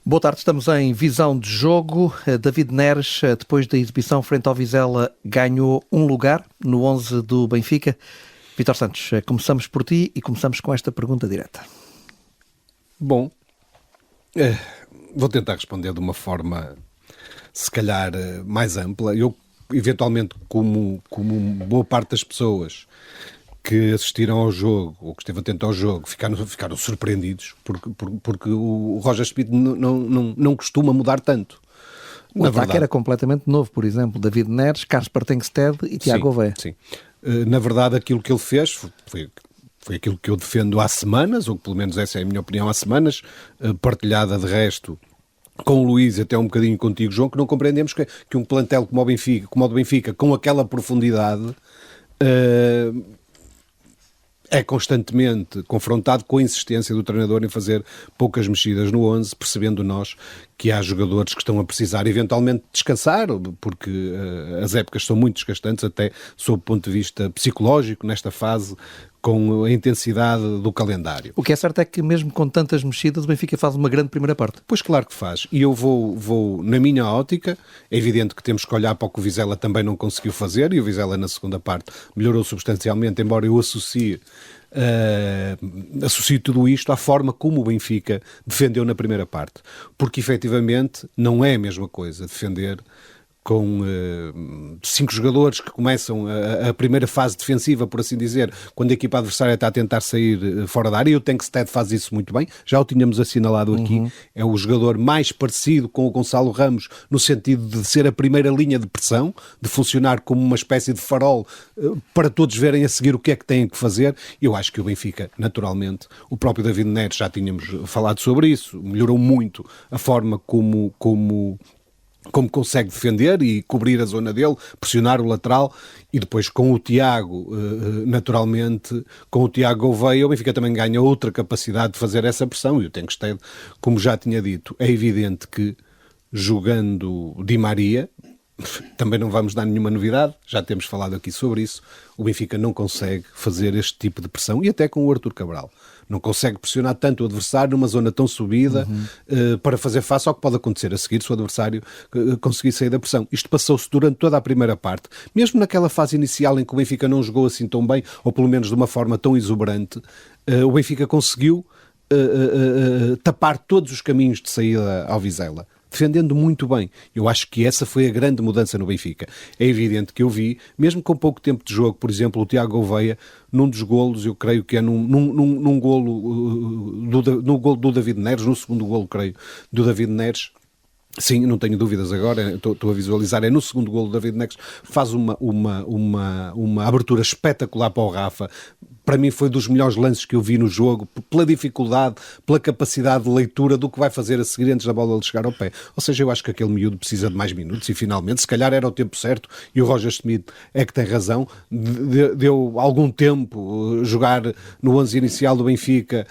Boa tarde, estamos em visão de jogo. David Neres, depois da exibição frente ao Vizela, ganhou um lugar no 11 do Benfica. Vítor Santos, começamos por ti e começamos com esta pergunta direta. Bom, vou tentar responder de uma forma, se calhar, mais ampla. Eu, eventualmente, como boa parte das pessoas que assistiram ao jogo, ou que esteve atento ao jogo, ficaram surpreendidos, porque o Roger Schmidt não costuma mudar tanto. O ataque era completamente novo, por exemplo, David Neres, Kasper Tengstedt e Tiago Gouveia. Sim. Na verdade, aquilo que ele fez foi aquilo que eu defendo há semanas, ou pelo menos essa é a minha opinião há semanas, partilhada de resto com o Luís e até um bocadinho contigo, João, que não compreendemos que um plantel como o do Benfica, com aquela profundidade, é constantemente confrontado com a insistência do treinador em fazer poucas mexidas no 11, percebendo nós que há jogadores que estão a precisar eventualmente descansar, porque as épocas são muito desgastantes, até sob o ponto de vista psicológico, nesta fase, com a intensidade do calendário. O que é certo é que mesmo com tantas mexidas o Benfica faz uma grande primeira parte. Pois claro que faz. E eu vou na minha ótica, é evidente que temos que olhar para o que o Vizela também não conseguiu fazer, e o Vizela na segunda parte melhorou substancialmente, embora eu associe tudo isto à forma como o Benfica defendeu na primeira parte. Porque efetivamente não é a mesma coisa defender com 5 jogadores que começam a primeira fase defensiva, por assim dizer, quando a equipa adversária está a tentar sair fora da área, e o Tengstedt faz isso muito bem, já o tínhamos assinalado aqui, é o jogador mais parecido com o Gonçalo Ramos, no sentido de ser a primeira linha de pressão, de funcionar como uma espécie de farol para todos verem a seguir o que é que têm que fazer. Eu acho que o Benfica, naturalmente, o próprio David Neres, já tínhamos falado sobre isso, melhorou muito a forma como consegue defender e cobrir a zona dele, pressionar o lateral, e depois com o Tiago, naturalmente, com o Tiago Gouveia, o Benfica também ganha outra capacidade de fazer essa pressão, e o Tengstedt, como já tinha dito, é evidente que jogando Di Maria, também não vamos dar nenhuma novidade, já temos falado aqui sobre isso, o Benfica não consegue fazer este tipo de pressão, e até com o Arthur Cabral. Não consegue pressionar tanto o adversário numa zona tão subida para fazer face ao que pode acontecer a seguir se o adversário conseguir sair da pressão. Isto passou-se durante toda a primeira parte. Mesmo naquela fase inicial em que o Benfica não jogou assim tão bem, ou pelo menos de uma forma tão exuberante, o Benfica conseguiu tapar todos os caminhos de saída ao Vizela, defendendo muito bem. Eu acho que essa foi a grande mudança no Benfica. É evidente que eu vi, mesmo com pouco tempo de jogo, por exemplo, o Tiago Gouveia, num dos golos, eu creio que é num golo do David Neres, no segundo golo, creio, do David Neres. Sim, não tenho dúvidas agora, estou a visualizar, é no segundo golo do David Neres, faz uma abertura espetacular para o Rafa. Para mim foi dos melhores lances que eu vi no jogo, pela dificuldade, pela capacidade de leitura do que vai fazer a seguir antes da bola lhe chegar ao pé. Ou seja, eu acho que aquele miúdo precisa de mais minutos e finalmente, se calhar era o tempo certo, e o Roger Schmidt é que tem razão, deu algum tempo jogar no 11 inicial do Benfica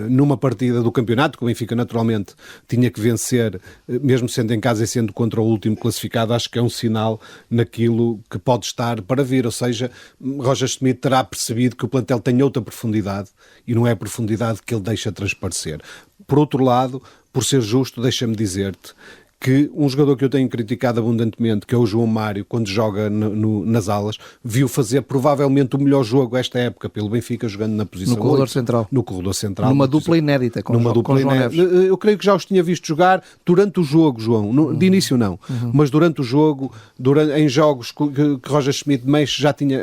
numa partida do campeonato, que o Benfica naturalmente tinha que vencer, mesmo sendo em casa e sendo contra o último classificado. Acho que é um sinal naquilo que pode estar para vir, ou seja, Roger Schmidt terá percebido que o plantel tem outra profundidade e não é a profundidade que ele deixa transparecer. Por outro lado, por ser justo, deixa-me dizer-te que um jogador que eu tenho criticado abundantemente, que é o João Mário, quando joga nas alas, viu fazer provavelmente o melhor jogo esta época pelo Benfica, jogando na posição no corredor 8, central. No corredor central. Numa dupla inédita com João Neves. Eu creio que já os tinha visto jogar durante o jogo, João. De início não. Mas durante o jogo, em jogos que Roger Schmidt mexe, já tinha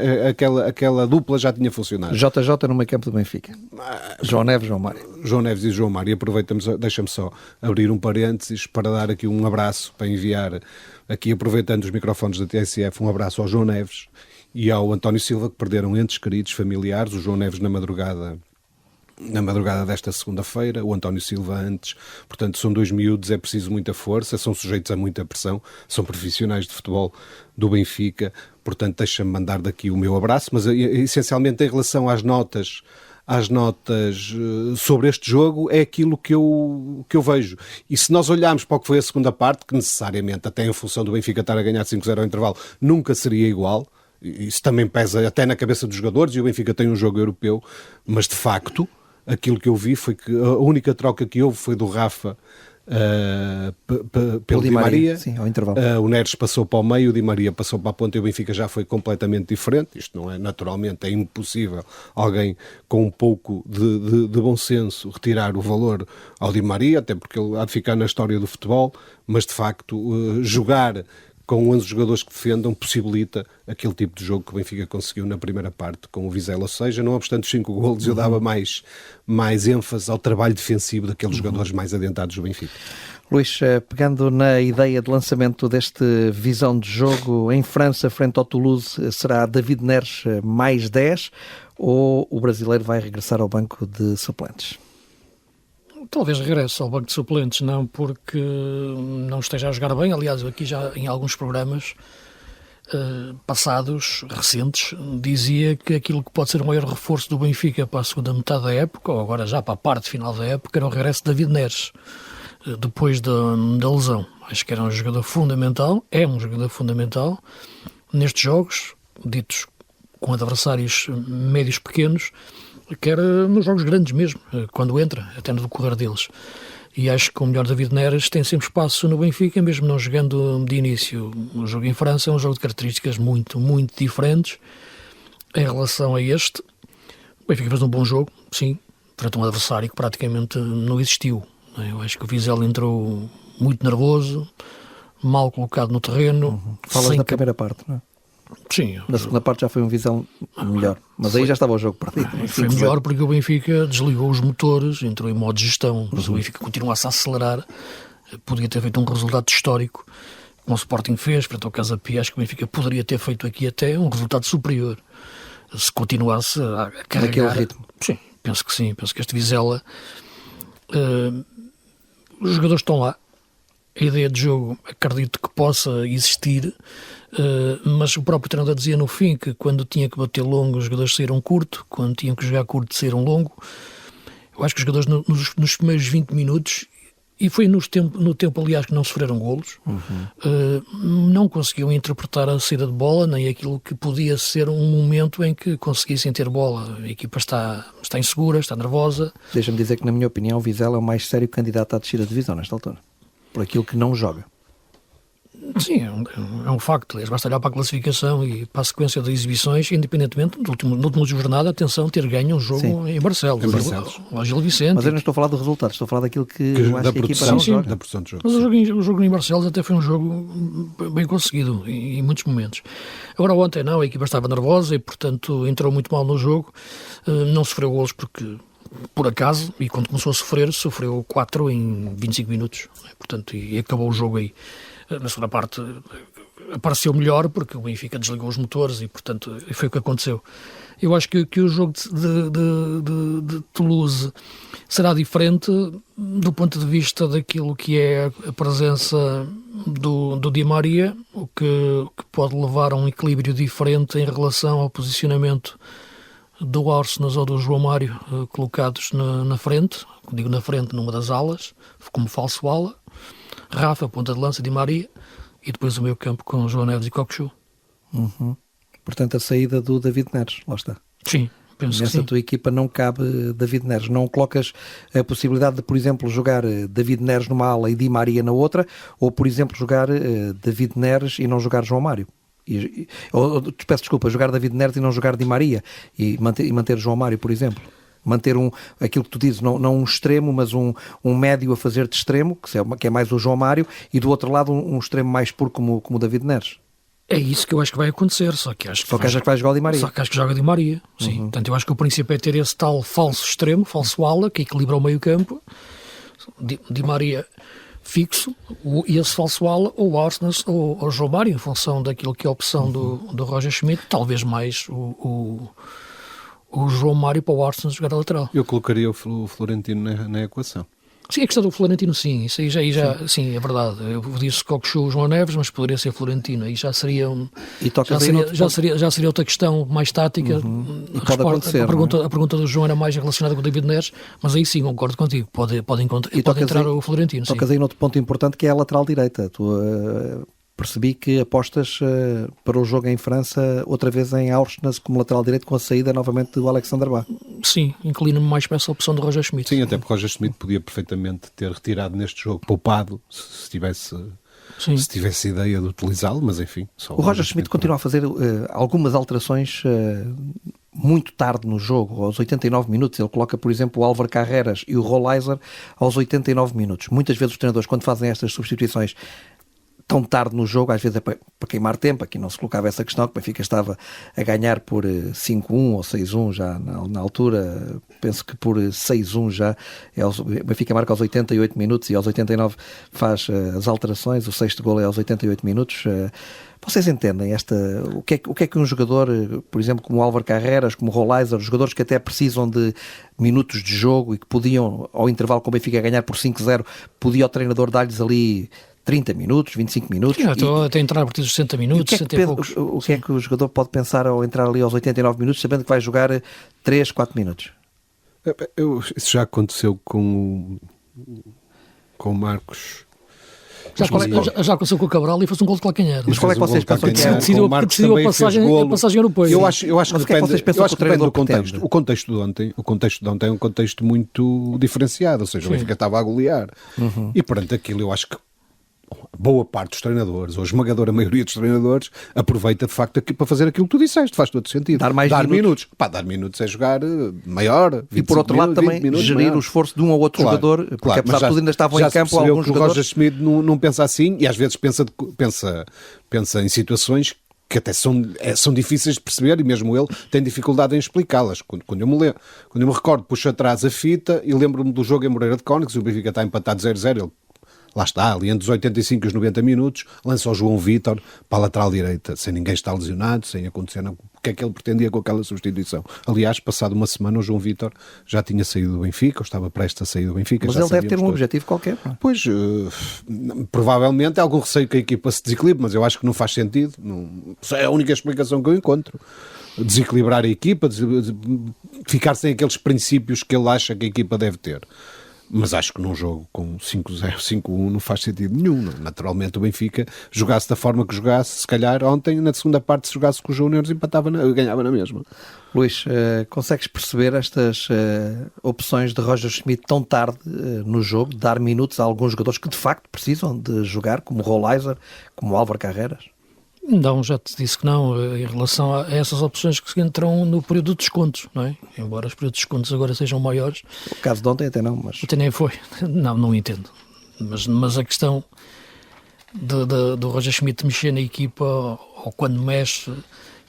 aquela dupla já tinha funcionado. JJ no meio campo do Benfica. João Neves, João Mário. João Neves e João Mário. E aproveitamos, deixa-me só abrir um parênteses para dar aqui um abraço, para enviar aqui, aproveitando os microfones da TSF, um abraço ao João Neves e ao António Silva, que perderam entes queridos familiares. O João Neves na madrugada desta segunda-feira, o António Silva antes. Portanto, são dois miúdos, é preciso muita força, são sujeitos a muita pressão, são profissionais de futebol do Benfica. Portanto, deixa-me mandar daqui o meu abraço, mas essencialmente em relação às notas sobre este jogo, é aquilo que eu vejo. E se nós olharmos para o que foi a segunda parte, que necessariamente, até em função do Benfica estar a ganhar 5-0 ao intervalo, nunca seria igual, isso também pesa até na cabeça dos jogadores, e o Benfica tem um jogo europeu, mas de facto aquilo que eu vi foi que a única troca que houve foi do Rafa pelo Di Maria. Sim, ao intervalo. O Neres passou para o meio, o Di Maria passou para a ponta e o Benfica já foi completamente diferente. Isto não é, naturalmente, é impossível alguém com um pouco de bom senso retirar o valor ao Di Maria, até porque ele há de ficar na história do futebol, mas de facto jogar com 11 jogadores que defendam possibilita aquele tipo de jogo que o Benfica conseguiu na primeira parte com o Vizela. Ou seja, não obstante os 5 golos, eu dava mais ênfase ao trabalho defensivo daqueles jogadores mais adiantados do Benfica. Luís, pegando na ideia de lançamento deste visão de jogo em França, frente ao Toulouse, será David Neres mais 10 ou o brasileiro vai regressar ao banco de suplentes? Talvez regresse ao banco de suplentes, não porque não esteja a jogar bem. Aliás, aqui já em alguns programas passados, recentes, dizia que aquilo que pode ser o maior reforço do Benfica para a segunda metade da época, ou agora já para a parte final da época, era o regresso de David Neres, depois da lesão. Acho que era um jogador fundamental, é um jogador fundamental nestes jogos, ditos com adversários médios pequenos, quer nos jogos grandes mesmo, quando entra, até no decorrer deles. E acho que o melhor David Neres tem sempre espaço no Benfica, mesmo não jogando de início. O jogo em França é um jogo de características muito, muito diferentes em relação a este. O Benfica fez um bom jogo, sim, frente a um adversário que praticamente não existiu. Eu acho que o Vizela entrou muito nervoso, mal colocado no terreno. Falas da primeira parte, não é? Sim. Na segunda parte já foi um Visão melhor, mas aí já estava o jogo perdido. Foi melhor porque o Benfica desligou os motores, entrou em modo de gestão, mas o Benfica continuasse a acelerar, podia ter feito um resultado histórico, como o Sporting fez, frente ao Casa Pia. Acho que o Benfica poderia ter feito aqui até um resultado superior, se continuasse a carregar. Naquele ritmo. Sim, penso que sim, penso que este Vizela, os jogadores estão lá, a ideia de jogo acredito que possa existir, mas o próprio treinador dizia no fim que quando tinha que bater longo os jogadores saíram curto, quando tinham que jogar curto saíram longo. Eu acho que os jogadores nos primeiros 20 minutos, e foi no tempo aliás que não sofreram golos, não conseguiam interpretar a saída de bola, nem aquilo que podia ser um momento em que conseguissem ter bola. A equipa está insegura, está nervosa. Deixa-me dizer que, na minha opinião, o Vizela é o mais sério candidato à descida de divisão nesta altura, por aquilo que não joga. Sim, é um facto. Aliás, basta olhar para a classificação e para a sequência de exibições, independentemente na última jornada, atenção, ter ganho um jogo em Barcelos. O Gil Vicente. Mas eu não estou a falar do resultado, estou a falar daquilo que eu acho que a equipa não joga. Da produção de jogo. Mas o jogo em Barcelos até foi um jogo bem conseguido em muitos momentos. Agora ontem não, a equipa estava nervosa e, portanto, entrou muito mal no jogo. Não sofreu golos porque, por acaso, e quando começou a sofrer, sofreu 4 em 25 minutos. Portanto, e acabou o jogo aí. Na segunda parte apareceu melhor porque o Benfica desligou os motores e, portanto, foi o que aconteceu. Eu acho que o jogo de Toulouse será diferente do ponto de vista daquilo que é a presença do Di Maria, o que pode levar a um equilíbrio diferente em relação ao posicionamento do Arsenal ou do João Mário colocados na frente, digo na frente numa das alas, como falso ala, Rafa, ponta de lança, Di Maria, e depois o meio campo com João Neves e Cockchu. Portanto, a saída do David Neres, lá está. Sim, penso que sim. Nessa tua equipa não cabe David Neres. Não colocas a possibilidade de, por exemplo, jogar David Neres numa ala e Di Maria na outra, ou, por exemplo, jogar David Neres e não jogar João Mário. Peço desculpa, jogar David Neres e não jogar Di Maria e manter João Mário, por exemplo. Manter aquilo que tu dizes, não um extremo, mas um médio a fazer de extremo, que é mais o João Mário, e do outro lado um extremo mais puro como o David Neres. É isso que eu acho que vai acontecer, só que acho que vai jogar o Di Maria. Só que acho que joga Di Maria, sim. Portanto, eu acho que o princípio é ter esse tal falso extremo, falso ala, que equilibra o meio campo, Di Maria fixo, e esse falso ala, ou o Arsenal ou o João Mário, em função daquilo que é a opção do Roger Schmidt, talvez mais o João Mário para o Arsenal jogar a lateral. Eu colocaria o Florentino na equação. Sim, a questão do Florentino, sim, isso aí já sim, é verdade. Eu disse Cockchu, João Neves, mas poderia ser Florentino, aí já seria já seria outra questão mais tática. E pode acontecer, a pergunta do João era mais relacionada com o David Neres, mas aí sim, concordo contigo, pode entrar o Florentino. Tocas aí noutro ponto importante, que é a lateral direita. percebi que apostas para o jogo em França, outra vez em Aursnes como lateral direito, com a saída novamente do Alexander Bach. Sim, inclino-me mais para essa opção do Roger Schmidt. Sim, até porque Roger Schmidt podia perfeitamente ter retirado neste jogo, poupado, se tivesse ideia de utilizá-lo, mas enfim. O Roger Schmidt continua a fazer algumas alterações muito tarde no jogo, aos 89 minutos. Ele coloca, por exemplo, o Álvaro Carreras e o Rolaiser aos 89 minutos. Muitas vezes os treinadores, quando fazem estas substituições tão tarde no jogo, às vezes é para queimar tempo. Aqui não se colocava essa questão, que o Benfica estava a ganhar por 5-1 ou 6-1 já na altura, penso que por 6-1 já. O Benfica marca aos 88 minutos e aos 89 faz as alterações, o sexto golo é aos 88 minutos. Vocês entendem o que é que um jogador, por exemplo, como o Álvaro Carreras, como o Rolaiser, jogadores que até precisam de minutos de jogo e que podiam, ao intervalo com o Benfica ganhar por 5-0, podia o treinador dar-lhes ali 30 minutos, 25 minutos. Sim, até entrar a partir dos 60 minutos, 60 e poucos. O que é que o jogador pode pensar ao entrar ali aos 89 minutos, sabendo que vai jogar 3, 4 minutos? Isso já aconteceu com o Marcos. Já aconteceu com o Cabral e fez um gol de calcanhar. Mas qual é que vocês pensam que é? Decidiu a passagem europeia. Eu acho mas que depende do contexto. O contexto de ontem é um contexto muito diferenciado, ou seja, o Benfica estava a golear. E perante aquilo eu acho que boa parte dos treinadores, ou a esmagadora maioria dos treinadores, aproveita de facto para fazer aquilo que tu disseste, faz todo sentido. Dar minutos. Dar minutos é jogar maior, e por outro lado também gerir maior. O esforço de um ou outro jogador, porque apesar de tudo ainda estavam em campo alguns jogadores. O Roger Schmidt não pensa assim, e às vezes pensa em situações que até são difíceis de perceber, e mesmo ele tem dificuldade em explicá-las. Quando eu me recordo, puxo atrás a fita e lembro-me do jogo em Moreira de Cónix, o Benfica está empatado 0-0, ele lá está, ali entre os 85 e os 90 minutos, lança o João Vítor para a lateral direita, sem ninguém estar lesionado, sem acontecer nada. O que é que ele pretendia com aquela substituição? Aliás, passado uma semana, o João Vítor já tinha saído do Benfica, ou estava prestes a sair do Benfica. Mas ele deve ter um objetivo qualquer. Pois, provavelmente há algum receio que a equipa se desequilibre, mas eu acho que não faz sentido. É a única explicação que eu encontro. Desequilibrar a equipa, ficar sem aqueles princípios que ele acha que a equipa deve ter. Mas acho que num jogo com 5-0, 5-1 não faz sentido nenhum. Naturalmente o Benfica jogasse da forma que jogasse, se calhar ontem, na segunda parte, se jogasse com os Júniores, ganhava na mesma. Luís, consegues perceber estas opções de Roger Schmidt tão tarde no jogo, dar minutos a alguns jogadores que de facto precisam de jogar, como o Rolaiser, como o Álvaro Carreras? Não, já te disse que não, em relação a essas opções que entram no período de descontos, não é? Embora os períodos de descontos agora sejam maiores. O caso de ontem até não, mas... Até nem foi. Não entendo. Mas a questão do Roger Schmidt mexer na equipa, ou quando mexe,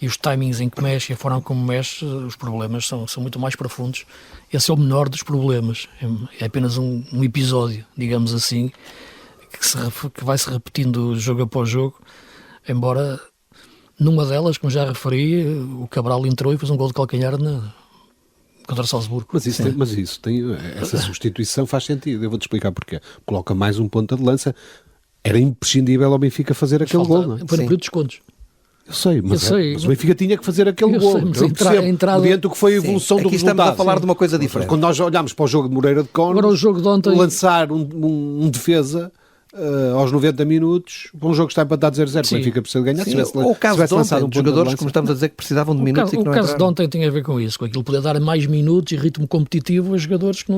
e os timings em que mexe, e a forma como mexe, os problemas são muito mais profundos. Esse é o menor dos problemas. É apenas um episódio, digamos assim, que vai se repetindo jogo após jogo. Embora numa delas, como já referi, o Cabral entrou e fez um gol de calcanhar contra o Salzburgo. Mas essa substituição faz sentido. Eu vou-te explicar porquê. Coloca mais um ponta de lança. Era imprescindível ao Benfica fazer aquele gol, não é? Foi no período de descontos. Eu sei, mas o Benfica tinha que fazer aquele gol. Mediante o que foi a evolução do resultado. Estamos a falar de uma coisa diferente. Quando nós olhámos para o jogo de Moreira de Cónix, agora o jogo de ontem... lançar um defesa... aos 90 minutos, um jogo que está empatado 0-0, o Benfica precisa ganhar. O caso de ontem, de jogadores, como estamos a dizer, que precisavam de minutos e que não entraram. O caso de ontem tem a ver com isso, com aquilo poder dar mais minutos e ritmo competitivo a jogadores que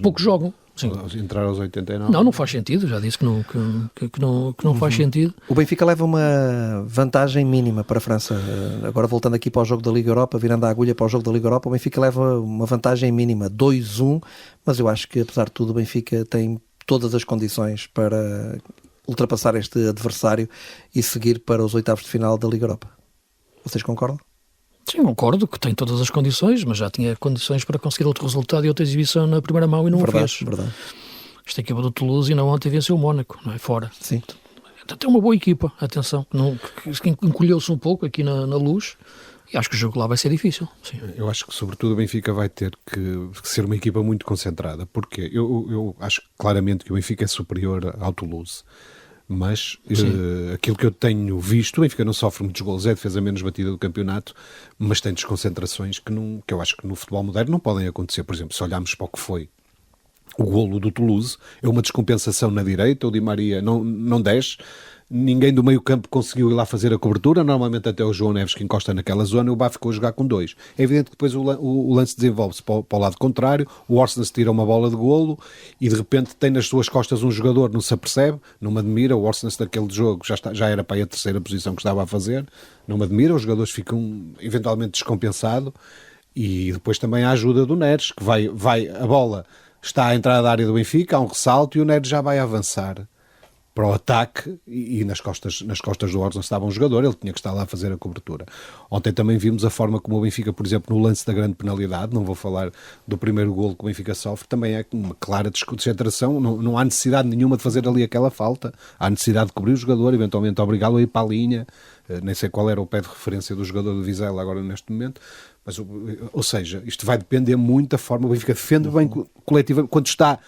pouco jogam. Sim. Entrar aos 89. Não faz sentido, já disse que não faz sentido. O Benfica leva uma vantagem mínima para a França. Agora voltando aqui para o jogo da Liga Europa, virando a agulha para o jogo da Liga Europa, o Benfica leva uma vantagem mínima, 2-1, mas eu acho que apesar de tudo o Benfica tem todas as condições para ultrapassar este adversário e seguir para os oitavos de final da Liga Europa. Vocês concordam? Sim, concordo que tem todas as condições, mas já tinha condições para conseguir outro resultado e outra exibição na primeira mão e não o fez. Verdade. Esta equipa do Toulouse ainda ontem venceu o Mónaco, não é? Fora. Sim. Tem uma boa equipa, atenção, que encolheu-se um pouco aqui na Luz. E acho que o jogo lá vai ser difícil. Sim. Eu acho que, sobretudo, o Benfica vai ter que ser uma equipa muito concentrada, porque eu acho claramente que o Benfica é superior ao Toulouse, mas aquilo que eu tenho visto, o Benfica não sofre muitos golos, é a defesa menos batida do campeonato, mas tem desconcentrações que eu acho que no futebol moderno não podem acontecer. Por exemplo, se olharmos para o que foi o golo do Toulouse, é uma descompensação na direita, o Di Maria não desce, ninguém do meio campo conseguiu ir lá fazer a cobertura, normalmente até o João Neves que encosta naquela zona, e o Bá ficou a jogar com 2. É evidente que depois o lance desenvolve-se para o lado contrário, o Orsnes tira uma bola de golo e de repente tem nas suas costas um jogador, não se apercebe, não me admira, o Orsnes daquele jogo já era para aí a terceira posição que estava a fazer, não me admira, os jogadores ficam eventualmente descompensados, e depois também a ajuda do Neres, que vai a bola está à entrada da área do Benfica, há um ressalto e o Neres já vai avançar para o ataque e nas costas do Orsnes estava um jogador, ele tinha que estar lá a fazer a cobertura. Ontem também vimos a forma como o Benfica, por exemplo, no lance da grande penalidade, não vou falar do primeiro golo que o Benfica sofre, também é uma clara desconcentração, não há necessidade nenhuma de fazer ali aquela falta, há necessidade de cobrir o jogador, eventualmente obrigá-lo a ir para a linha, nem sei qual era o pé de referência do jogador do Vizela agora neste momento, mas, ou seja, isto vai depender muito da forma, o Benfica defende bem coletivamente, quando está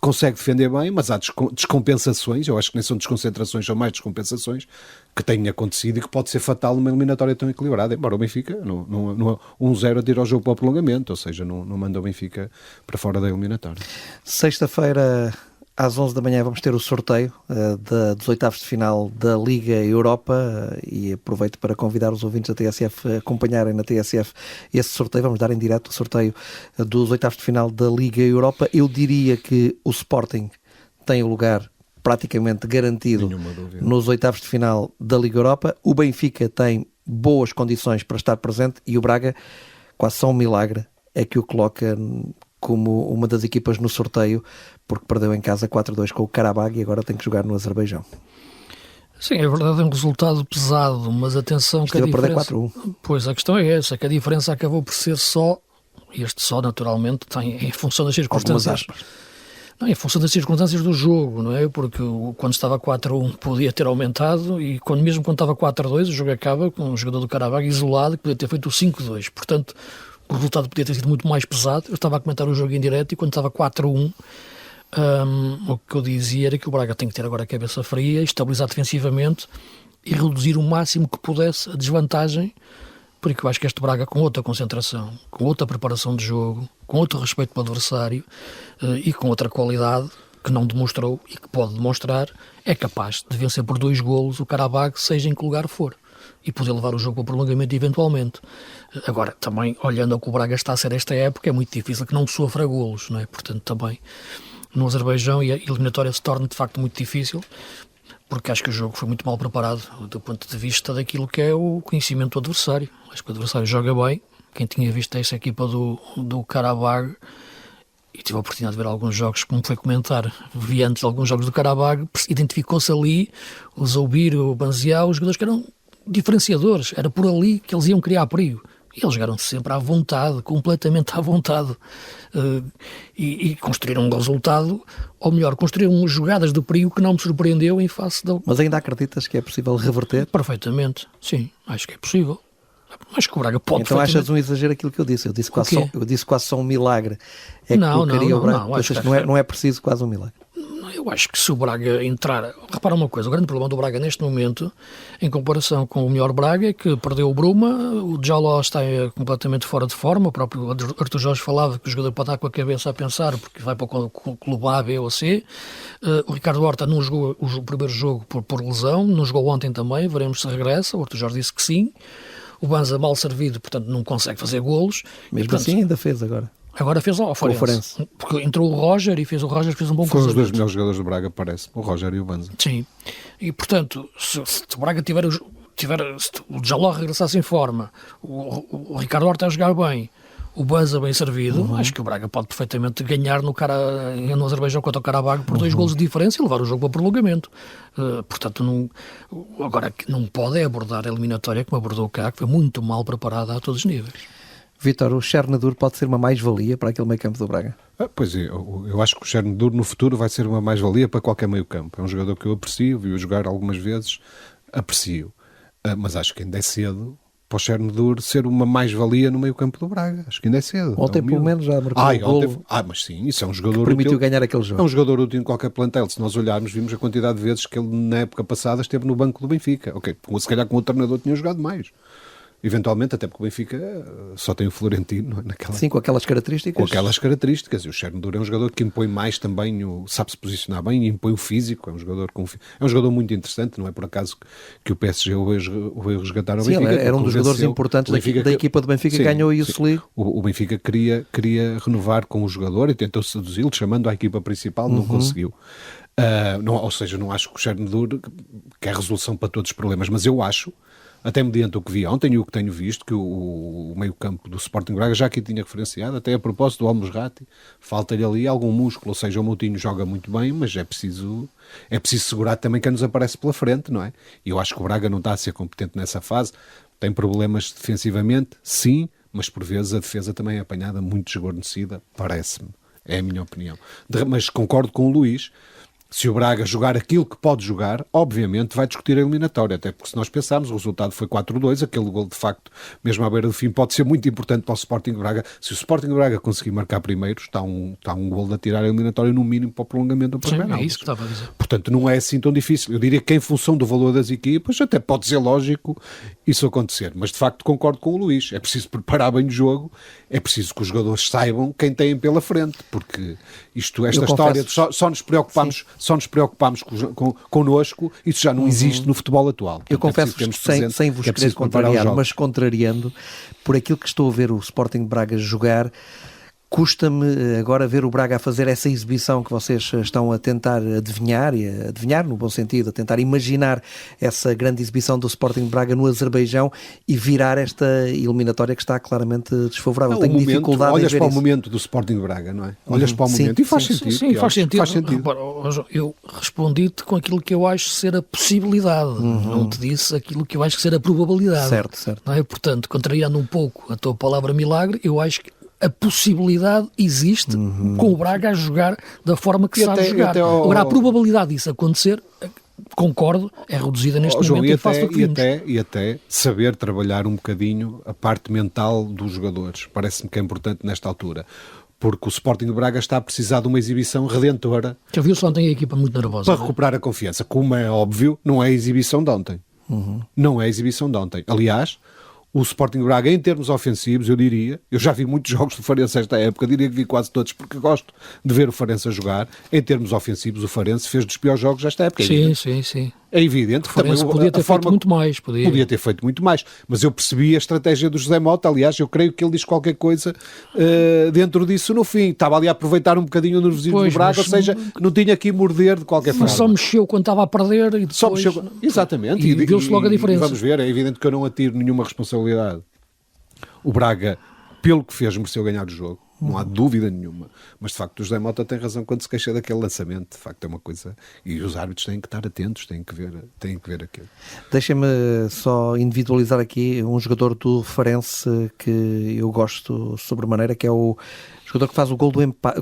consegue defender bem, mas há descompensações, eu acho que nem são desconcentrações, são mais descompensações que têm acontecido e que pode ser fatal numa eliminatória tão equilibrada, embora o Benfica não 1-0 tira o jogo para o prolongamento, ou seja, não manda o Benfica para fora da eliminatória. Sexta-feira às 11 da manhã vamos ter o sorteio dos oitavos de final da Liga Europa e aproveito para convidar os ouvintes da TSF a acompanharem na TSF esse sorteio. Vamos dar em direto o sorteio dos oitavos de final da Liga Europa. Eu diria que o Sporting tem o lugar praticamente garantido nos oitavos de final da Liga Europa. O Benfica tem boas condições para estar presente e o Braga, quase só um milagre, é que o coloca como uma das equipas no sorteio, porque perdeu em casa 4-2 com o Karabag e agora tem que jogar no Azerbaijão. Sim, é verdade, é um resultado pesado, mas atenção que a diferença... perder 4-1. Pois, a questão é essa, que a diferença acabou por ser só, e este só naturalmente tem em função das circunstâncias. Não, em função das circunstâncias do jogo, não é? Porque quando estava 4-1 podia ter aumentado e mesmo quando estava 4-2 o jogo acaba com um jogador do Karabag isolado que podia ter feito o 5-2. Portanto, o resultado podia ter sido muito mais pesado. Eu estava a comentar o jogo em direto e quando estava 4-1 o que eu dizia era que o Braga tem que ter agora a cabeça fria, estabilizar defensivamente e reduzir o máximo que pudesse a desvantagem, porque eu acho que este Braga, com outra concentração, com outra preparação de jogo, com outro respeito pelo adversário e com outra qualidade que não demonstrou e que pode demonstrar, é capaz de vencer por 2 golos o Karabag, seja em que lugar for, e poder levar o jogo para o prolongamento eventualmente. Agora, também, olhando ao que o Braga está a ser esta época, é muito difícil que não sofra golos, não é? Portanto, também no Azerbaijão e a eliminatória se torna de facto muito difícil, porque acho que o jogo foi muito mal preparado do ponto de vista daquilo que é o conhecimento do adversário. Acho que o adversário joga bem. Quem tinha visto essa equipa do Karabag, e tive a oportunidade de ver alguns jogos, como foi comentar, vi antes alguns jogos do Karabag, identificou-se ali o Zoubir, o Banzial, os jogadores que eram diferenciadores, era por ali que eles iam criar perigo. E eles jogaram sempre à vontade, completamente à vontade, e construíram um resultado, ou melhor, construíram jogadas de perigo que não me surpreendeu em face da... Mas ainda acreditas que é possível reverter? Perfeitamente, sim, acho que é possível. Acho que o Braga pode... Então achas um exagero aquilo que eu disse? Eu disse quase só um milagre. É que colocaria o Braga. Achas que não é preciso quase um milagre? Eu acho que se o Braga entrar... Repara uma coisa, o grande problema do Braga neste momento, em comparação com o melhor Braga, é que perdeu o Bruma, o Djaló está completamente fora de forma, o próprio Artur Jorge falava que o jogador pode estar com a cabeça a pensar porque vai para o clube A, B ou C. O Ricardo Horta não jogou o primeiro jogo por lesão, não jogou ontem também, veremos se regressa, o Artur Jorge disse que sim. O Banza mal servido, portanto não consegue fazer golos. Mesmo assim ainda fez agora. Agora fez ao Forense. Porque entrou o Roger fez um bom cruzamento. Foram os 2 melhores jogadores do Braga, parece. O Roger e o Banza. Sim. E, portanto, se o Braga tiver se o Djaló regressasse em forma, o Ricardo Horta a jogar bem, o Banza bem servido, acho que o Braga pode perfeitamente ganhar no Azerbaijão contra o Karabag por 2 golos de diferença e levar o jogo para o prolongamento. Portanto, agora não pode abordar a eliminatória como abordou cá, que foi muito mal preparada a todos os níveis. Vítor, o Chernobyl pode ser uma mais-valia para aquele meio-campo do Braga? Pois é, eu acho que o Chernobyl no futuro vai ser uma mais-valia para qualquer meio-campo. É um jogador que eu aprecio, vi-o jogar algumas vezes, aprecio. Mas acho que ainda é cedo para o Chernobyl ser uma mais-valia no meio-campo do Braga. Acho que ainda é cedo. Ontem, pelo menos, já marcou um golo. Mas sim, isso é um jogador permitiu útil. Ganhar aquele jogo. É um jogador útil em qualquer plantel. Se nós olharmos, vimos a quantidade de vezes que ele, na época passada, esteve no banco do Benfica. Ok, se calhar com o treinador tinha jogado mais. eventualmente, até porque o Benfica só tem o Florentino, não é? Sim, com aquelas características. Com aquelas características. E o Chernobyl é um jogador que impõe mais também, sabe-se posicionar bem e impõe o físico. É um jogador muito interessante, não é por acaso que o PSG o veio resgatar ao Sim, Benfica. Era um dos jogadores importantes da equipa do Benfica, que ganhou a Youth League. O Benfica queria renovar com o jogador e tentou seduzi-lo, chamando à equipa principal, não conseguiu. Ou seja, não acho que o Chernobyl quer resolução para todos os problemas, mas eu acho, até mediante o que vi ontem e o que tenho visto, que o meio-campo do Sporting Braga, já que tinha referenciado, até a propósito do Al-Musrati, falta-lhe ali algum músculo, ou seja, o Moutinho joga muito bem, mas é preciso segurar também quem nos aparece pela frente, não é? E eu acho que o Braga não está a ser competente nessa fase, tem problemas defensivamente, sim, mas por vezes a defesa também é apanhada muito desguarnecida, parece-me, é a minha opinião. Mas concordo com o Luís. Se o Braga jogar aquilo que pode jogar, obviamente vai discutir a eliminatória, até porque se nós pensarmos, o resultado foi 4-2, aquele gol de facto, mesmo à beira do fim, pode ser muito importante para o Sporting Braga. Se o Sporting Braga conseguir marcar primeiro, está um gol de atirar a eliminatória no mínimo para o prolongamento ou para penaltis. É isso que estava a dizer. Portanto, não é assim tão difícil. Eu diria que em função do valor das equipas, até pode ser lógico isso acontecer, mas de facto concordo com o Luís, é preciso preparar bem o jogo, é preciso que os jogadores saibam quem têm pela frente, porque esta história de só nos preocupamos connosco, isso já não existe no futebol atual. Eu confesso que sem vos querer contrariar, mas contrariando, por aquilo que estou a ver o Sporting de Braga jogar, custa-me agora ver o Braga a fazer essa exibição que vocês estão a tentar adivinhar, e a adivinhar no bom sentido, a tentar imaginar essa grande exibição do Sporting de Braga no Azerbaijão e virar esta eliminatória que está claramente desfavorável. Tenho dificuldade em ver isso. Olhas para o momento do Sporting de Braga, não é? Olhas para o momento e faz sentido. Sim, faz sentido. Eu respondi-te com aquilo que eu acho ser a possibilidade, não te disse aquilo que eu acho ser a probabilidade. Certo. Não é? Portanto, contrariando um pouco a tua palavra milagre, eu acho que a possibilidade existe com o Braga a jogar da forma que sabe jogar. Agora, a probabilidade disso acontecer, concordo, é reduzida neste momento. João, e até saber trabalhar um bocadinho a parte mental dos jogadores. Parece-me que é importante nesta altura. Porque o Sporting de Braga está a precisar de uma exibição redentora. Já viu-se ontem a equipa muito nervosa. Para recuperar a confiança. Como é óbvio, não é a exibição de ontem. Não é a exibição de ontem. Aliás, o Sporting Braga, em termos ofensivos, eu já vi muitos jogos do Farense esta época, diria que vi quase todos, porque gosto de ver o Farense a jogar. Em termos ofensivos, o Farense fez dos piores jogos desta época. Sim. É evidente que também podia ter feito muito mais. Podia ter feito muito mais, mas eu percebi a estratégia do José Mota. Aliás, eu creio que ele diz qualquer coisa dentro disso no fim. Estava ali a aproveitar um bocadinho o nervosismo do Braga, ou seja, não tinha que ir morder de qualquer forma. Mas só mexeu quando estava a perder e depois... Só mexeu, exatamente. E viu-se logo a diferença. Vamos ver, é evidente que eu não atiro nenhuma responsabilidade. O Braga, pelo que fez, mereceu ganhar o jogo. Não há dúvida nenhuma. Mas, de facto, o José Mota tem razão quando se queixa daquele lançamento. De facto, é uma coisa... E os árbitros têm que estar atentos, têm que ver aquilo. Deixem-me só individualizar aqui um jogador do Farense que eu gosto sobremaneira, que é o jogador que faz o gol do empate,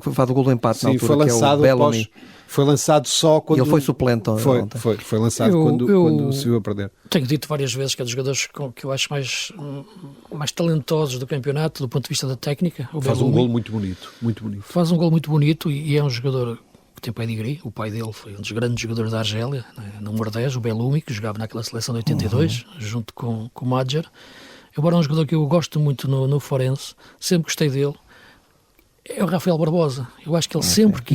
Sim, na altura, foi lançado, que é o Bellamy. Foi lançado só quando... Ele foi suplente ontem. Foi lançado quando se viu a perder. Tenho dito várias vezes que é dos jogadores que eu acho mais talentosos do campeonato, do ponto de vista da técnica. Faz um gol muito bonito. Faz um gol muito bonito e é um jogador que tem pedigree. O pai dele foi um dos grandes jogadores da Argélia, número 10, o Bellamy, que jogava naquela seleção de 82, junto com o Madjer. Embora é um jogador que eu gosto muito no Forense, sempre gostei dele. É o Rafael Barbosa. Eu acho que ele sempre que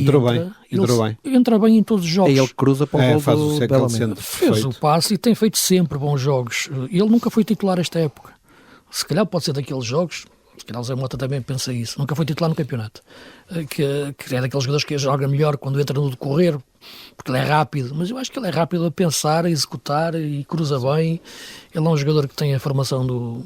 entra bem em todos os jogos. É ele que cruza para o gol faz do Bellamy. Fez o passe e tem feito sempre bons jogos. Ele nunca foi titular esta época. Se calhar pode ser daqueles jogos, se calhar o Zé Mota também pensa isso, nunca foi titular no campeonato. Que é daqueles jogadores que joga melhor quando entra no decorrer, porque ele é rápido, mas eu acho que ele é rápido a pensar, a executar e cruza bem. Ele é um jogador que tem a formação do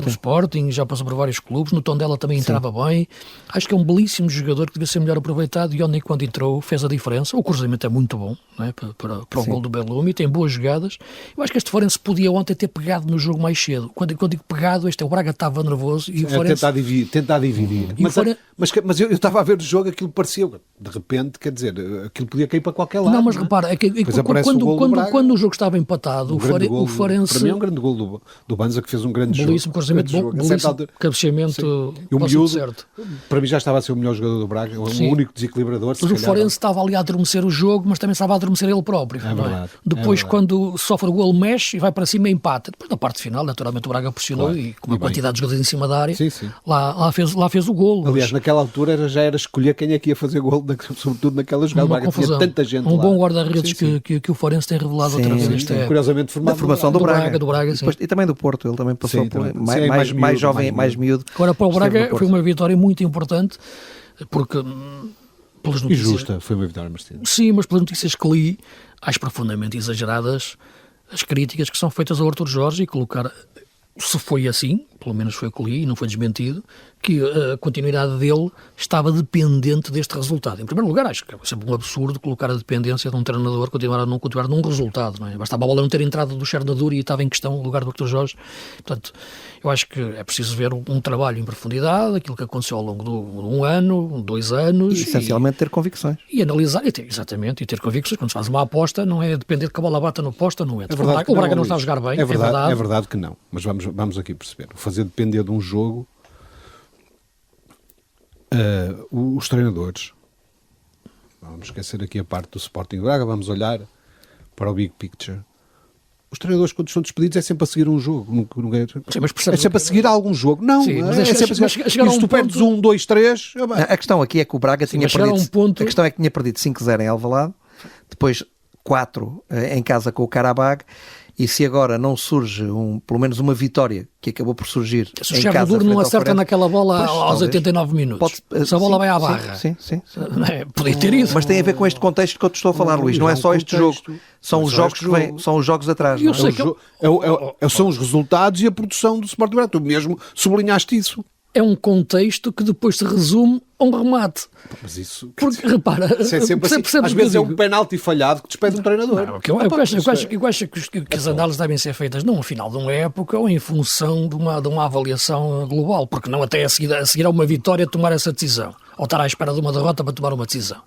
Sporting, já passou por vários clubes, no Tondela também entrava bem. Acho que é um belíssimo jogador que devia ser melhor aproveitado e ontem quando entrou fez a diferença. O cruzamento é muito bom, não é? para o gol do Bellamy, tem boas jogadas. Eu acho que este Forense podia ontem ter pegado no jogo mais cedo. Quando digo pegado, o Braga estava nervoso e o Forense... Tentar dividir. Mas eu estava a ver o jogo, aquilo parecia, de repente, quer dizer, aquilo podia cair para qualquer lado. Não, mas repara, é que quando o jogo estava empatado, o Farense... Para mim é um grande gol do Banza, que fez um grande belíssimo, jogo. Belíssimo cabeceamento, e o miúdo, certo. Para mim já estava a ser o melhor jogador do Braga, o único desequilibrador. Mas o Farense estava ali a adormecer o jogo, mas também estava a adormecer ele próprio. É verdade. Depois, quando sofre o golo, mexe e vai para cima e empata. Depois, na parte final, naturalmente, o Braga pressionou e com uma quantidade de jogadores em cima da área, lá fez o golo. Aliás, naquela altura já era escolher quem é que ia fazer golo, sobretudo naquela jogada. O Braga tinha tanta gente lá. Bom guarda-redes que o Farense tem revelado outra vez. Curiosamente formado. Da formação do Braga. Depois, e também do Porto, ele também passou mais jovem, mais miúdo. Agora, para o Braga foi uma vitória muito importante, porque... pelas notícias, e justa, foi uma vitória merecida. Sim, mas pelas notícias que li, acho profundamente exageradas as críticas que são feitas ao Artur Jorge e colocar, se foi assim, pelo menos foi o que li e não foi desmentido, que a continuidade dele estava dependente deste resultado. Em primeiro lugar, acho que é sempre um absurdo colocar a dependência de um treinador continuar a não continuar num resultado. Não é? Bastava a bola não ter entrado do Chernobyl e estava em questão o lugar do Artur Jorge. Portanto, eu acho que é preciso ver um trabalho em profundidade, aquilo que aconteceu ao longo de um ano, 2 anos. E, essencialmente, ter convicções. E analisar, e ter convicções. Quando se faz uma aposta, não é depender que a bola bata no posto ou não entra. O Braga não está a jogar bem, é verdade que não. Mas vamos aqui perceber. Fazer depender de um jogo, os treinadores, vamos esquecer aqui a parte do Sporting Braga, vamos olhar para o big picture. Os treinadores, quando estão despedidos, é sempre a seguir um jogo. É sempre a seguir algum jogo. Não, sim, é sempre a seguir. E se tu perdes 1, 2, 3... A questão aqui é que o Braga tinha perdido... A questão é que tinha perdido 5-0 em Alvalade, depois 4 em casa com o Qarabag. E se agora não surge pelo menos uma vitória que acabou por surgir se o Chernobyl não acerta naquela bola aos 89 minutos, se a bola vai à barra, sim. Podia ter ido. Mas tem a ver com este contexto que eu te estou a falar, Luís. Não é só este jogo, são os jogos que vêm, são os jogos atrás. São os resultados e a produção do Sporting Braga. Tu mesmo sublinhaste isso. É um contexto que depois se resume a um remate. Mas isso... Porque, repara... É sempre assim. Às vezes é um penalti falhado que despede um treinador. Eu acho que as análises devem ser feitas não ao final de uma época ou em função de uma avaliação global. Porque não até a seguir a uma vitória tomar essa decisão. Ou estar à espera de uma derrota para tomar uma decisão.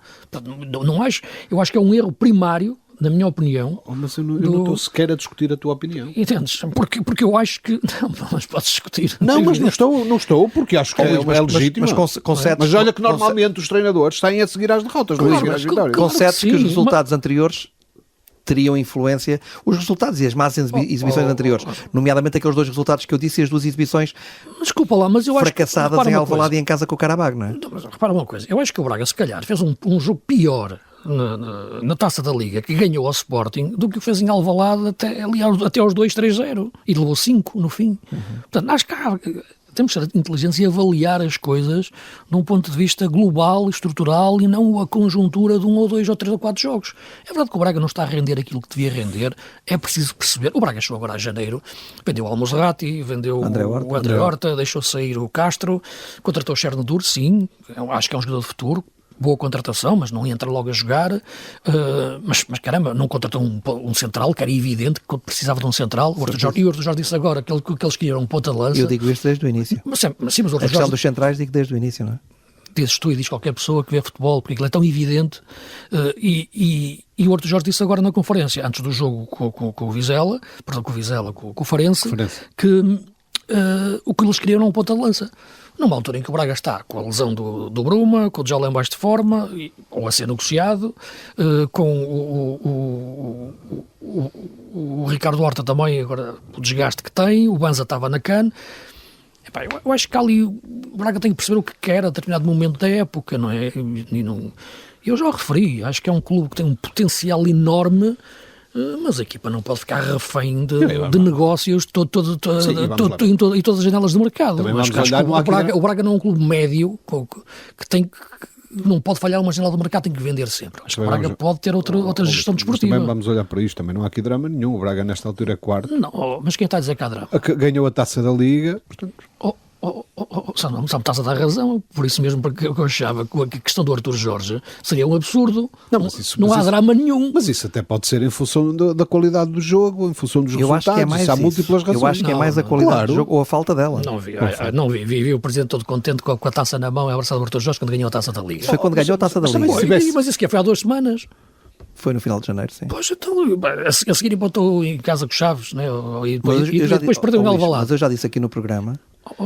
Eu acho que é um erro primário, na minha opinião... Mas eu não estou sequer a discutir a tua opinião. Entendes? Porque eu acho que... Não, mas podes discutir. Não, mas não estou, porque acho que é legítimo. Mas olha que normalmente os treinadores têm a seguir às derrotas, não a seguir às vitórias. Concedes que os resultados anteriores teriam influência, os resultados e as más exibições anteriores, nomeadamente aqueles 2 resultados que eu disse e as 2 exibições fracassadas em Alvalade e em casa com o Qarabag, não é? Mas repara uma coisa, eu acho que o Braga se calhar fez um jogo pior na Taça da Liga, que ganhou ao Sporting, do que o fez em Alvalade até aos 2-3-0 e levou 5 no fim. Portanto, acho que temos que ser inteligentes e avaliar as coisas de um ponto de vista global, estrutural e não a conjuntura de 1 ou 2 ou 3 ou 4 jogos. É verdade que o Braga não está a render aquilo que devia render, é preciso perceber. O Braga chegou agora a janeiro, vendeu o Almozerati, vendeu o André Horta, deixou sair o Castro, contratou o Chernobyl, sim, acho que é um jogador de futuro. Boa contratação, mas não entra logo a jogar. Mas caramba, não contratou um central, que era evidente que precisava de um central. O Artur Jorge disse agora que eles queriam um ponta de lança. Eu digo isto desde o início. Mas o a questão dos centrais digo desde o início, não é? Dizes tu e diz qualquer pessoa que vê futebol, porque aquilo é tão evidente. E o Artur Jorge disse agora na conferência, antes do jogo com o Vizela, com o Farense, que o que eles queriam era um ponta de lança. Numa altura em que o Braga está com a lesão do Bruma, com o Djalé em baixo de forma, ou a ser negociado, com o Ricardo Horta também, agora o desgaste que tem, o Banza estava na CAN. Eu acho que ali o Braga tem que perceber o que quer a determinado momento da época, não é? Eu já o referi, acho que é um clube que tem um potencial enorme, mas a equipa não pode ficar refém de negócios em todas as janelas do mercado. O Braga não é um clube médio que não pode falhar uma janela do mercado, tem que vender sempre. Acho que o Braga pode ter outra gestão desportiva. Também vamos olhar para isto, também não há aqui drama nenhum. O Braga nesta altura é quarto. Não, mas quem está a dizer que há drama? Ganhou a Taça da Liga, portanto... Só me estás a dar razão, por isso mesmo, porque eu achava que a questão do Arthur Jorge seria um absurdo. Não há drama nenhum. Mas isso até pode ser em função da qualidade do jogo, em função dos resultados. Acho que é mais há múltiplas razões. Eu acho que é mais a qualidade do jogo ou a falta dela. Não vi o Presidente todo contente com a taça na mão, é abraçado do Arthur Jorge quando ganhou a taça da Liga. Foi quando ganhou a taça da Liga. Mas isso que foi há 2 semanas. Foi no final de janeiro, sim. Pois, então, a seguir empatou em casa com Chaves, né? E depois perdeu em Alvalade. Mas eu já disse aqui no programa,